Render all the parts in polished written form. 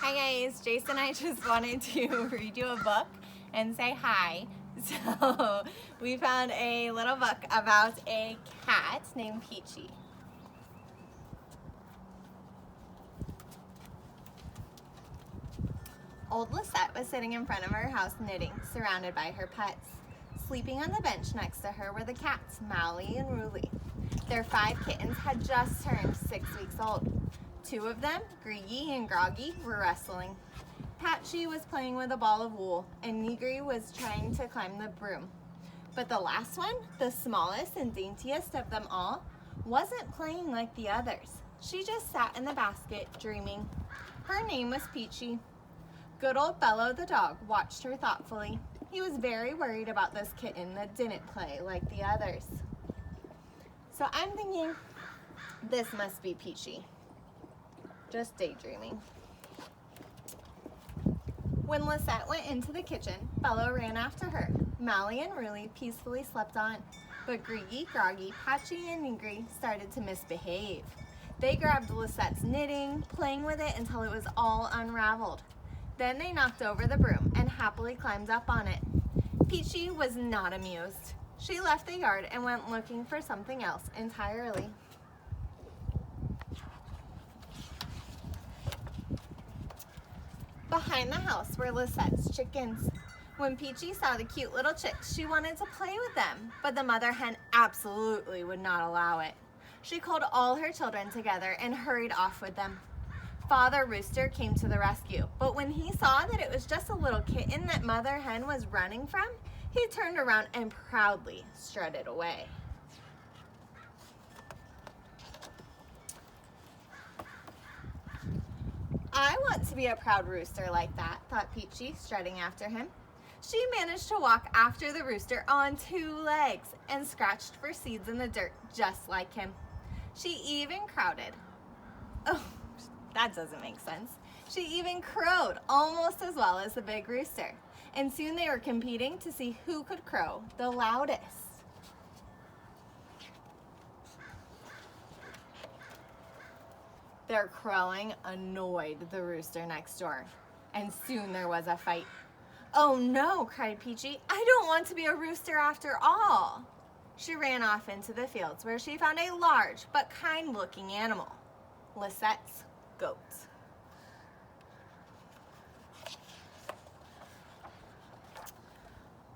Hi guys, Jace and I just wanted to read you a book and say hi. So we found a little book about a cat named Pitschi. Old Lisette was sitting in front of her house knitting, surrounded by her pets. Sleeping on the bench next to her were the cats, Mally and Ruli. Their 5 kittens had just turned 6 weeks old. 2 of them, Greedy and Groggy, were wrestling. Pitschi was playing with a ball of wool, and Nigri was trying to climb the broom. But the last one, the smallest and daintiest of them all, wasn't playing like the others. She just sat in the basket, dreaming. Her name was Pitschi. Good old Bello the dog watched her thoughtfully. He was very worried about this kitten that didn't play like the others. So I'm thinking, this must be Pitschi. Just daydreaming. When Lisette went into the kitchen, Bello ran after her. Mally and Ruli peacefully slept on, but Greedy, Groggy, Pitschi, and Nigri started to misbehave. They grabbed Lisette's knitting, playing with it until it was all unraveled. Then they knocked over the broom and happily climbed up on it. Pitschi was not amused. She left the yard and went looking for something else entirely. Behind the house were Lisette's chickens. When Pitschi saw the cute little chicks, she wanted to play with them, but the mother hen absolutely would not allow it. She called all her children together and hurried off with them. Father Rooster came to the rescue, but when he saw that it was just a little kitten that Mother Hen was running from, he turned around and proudly strutted away. I want to be a proud rooster like that, thought Pitschi, strutting after him. She managed to walk after the rooster on 2 legs and scratched for seeds in the dirt just like him. She even crowed. Oh, that doesn't make sense. She even crowed almost as well as the big rooster. And soon they were competing to see who could crow the loudest. Their crowing annoyed the rooster next door, and soon there was a fight. "Oh no," cried Pitschi, "I don't want to be a rooster after all." She ran off into the fields where she found a large but kind-looking animal, Lisette's goat.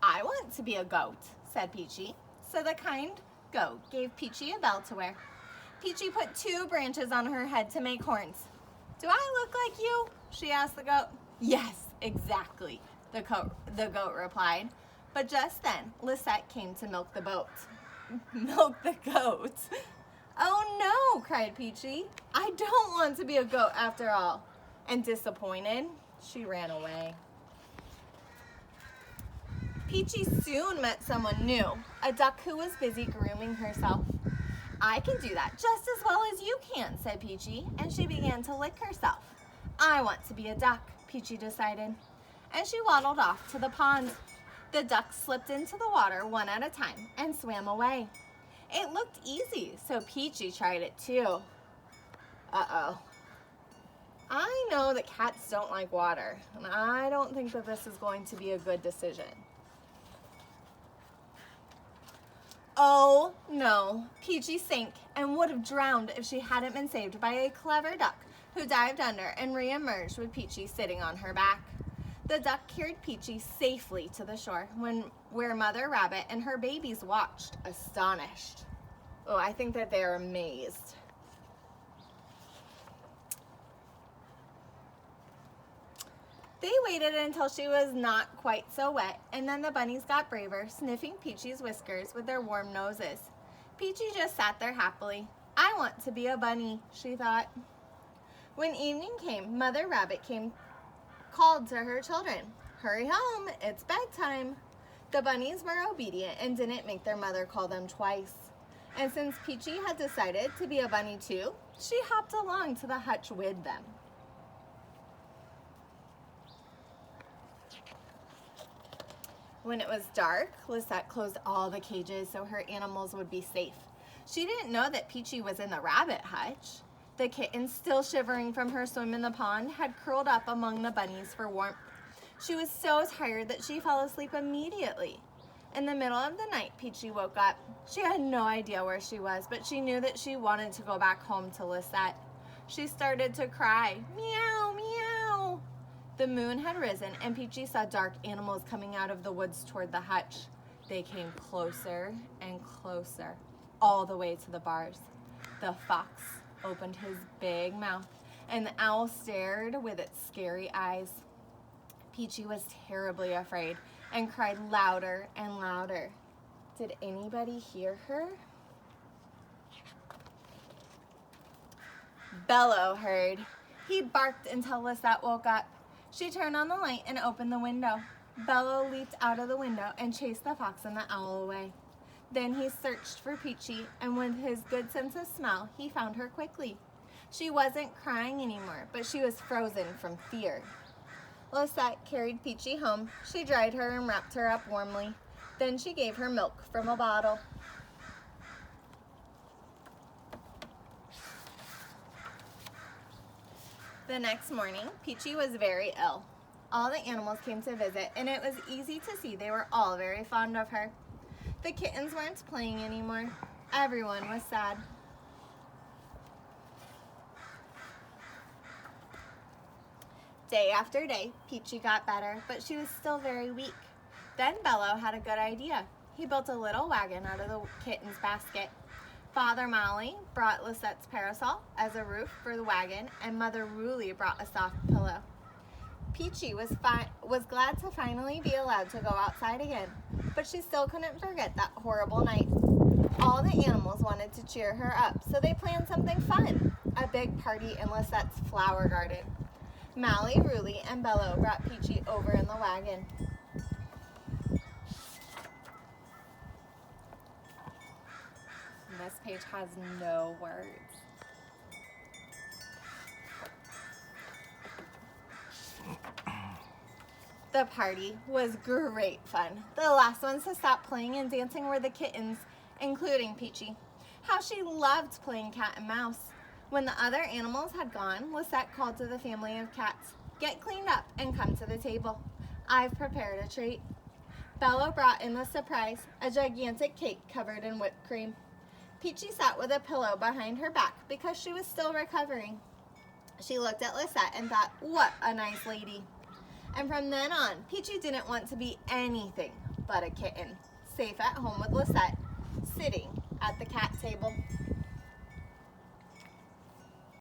"I want to be a goat," said Pitschi. So the kind goat gave Pitschi a bell to wear. Pitschi put 2 branches on her head to make horns. "Do I look like you?" she asked the goat. "Yes, exactly," the goat replied. But just then, Lisette came to milk the boat. Milk the goat. "Oh no," cried Pitschi. "I don't want to be a goat after all." And disappointed, she ran away. Pitschi soon met someone new, a duck who was busy grooming herself. "I can do that just as well as you can," said Pitschi, and she began to lick herself. "I want to be a duck," Pitschi decided, and she waddled off to the pond. The ducks slipped into the water one at a time and swam away. It looked easy, so Pitschi tried it too. Uh-oh. I know that cats don't like water, and I don't think that this is going to be a good decision. Oh no, Pitschi sank and would have drowned if she hadn't been saved by a clever duck who dived under and re-emerged with Pitschi sitting on her back. The duck carried Pitschi safely to the shore where Mother Rabbit and her babies watched, astonished. Oh, I think that they're amazed. They waited until she was not quite so wet, and then the bunnies got braver, sniffing Pitschi's whiskers with their warm noses. Pitschi just sat there happily. "I want to be a bunny," she thought. When evening came, Mother Rabbit called to her children. "Hurry home, it's bedtime." The bunnies were obedient and didn't make their mother call them twice. And since Pitschi had decided to be a bunny too, she hopped along to the hutch with them. When it was dark, Lisette closed all the cages so her animals would be safe. She didn't know that Pitschi was in the rabbit hutch. The kitten, still shivering from her swim in the pond, had curled up among the bunnies for warmth. She was so tired that she fell asleep immediately. In the middle of the night, Pitschi woke up. She had no idea where she was, but she knew that she wanted to go back home to Lisette. She started to cry, meow, meow. The moon had risen, and Pitschi saw dark animals coming out of the woods toward the hutch. They came closer and closer, all the way to the bars. The fox opened his big mouth, and the owl stared with its scary eyes. Pitschi was terribly afraid and cried louder and louder. Did anybody hear her? Bello heard. He barked until Lisette woke up. She turned on the light and opened the window. Bello leaped out of the window and chased the fox and the owl away. Then he searched for Pitschi, and with his good sense of smell, he found her quickly. She wasn't crying anymore, but she was frozen from fear. Lisette carried Pitschi home. She dried her and wrapped her up warmly. Then she gave her milk from a bottle. The next morning, Pitschi was very ill. All the animals came to visit, and it was easy to see they were all very fond of her. The kittens weren't playing anymore. Everyone was sad. Day after day, Pitschi got better, but she was still very weak. Then Bello had a good idea. He built a little wagon out of the kitten's basket. Father Molly brought Lisette's parasol as a roof for the wagon, and Mother Ruli brought a soft pillow. Pitschi was glad to finally be allowed to go outside again, but she still couldn't forget that horrible night. All the animals wanted to cheer her up, so they planned something fun, a big party in Lisette's flower garden. Molly, Ruli, and Bello brought Pitschi over in the wagon. This page has no words. The party was great fun. The last ones to stop playing and dancing were the kittens, including Pitschi. How she loved playing cat and mouse. When the other animals had gone, Lisette called to the family of cats, "Get cleaned up and come to the table. I've prepared a treat." Bello brought in the surprise, a gigantic cake covered in whipped cream. Pitschi sat with a pillow behind her back because she was still recovering. She looked at Lisette and thought, what a nice lady. And from then on, Pitschi didn't want to be anything but a kitten, safe at home with Lisette, sitting at the cat table.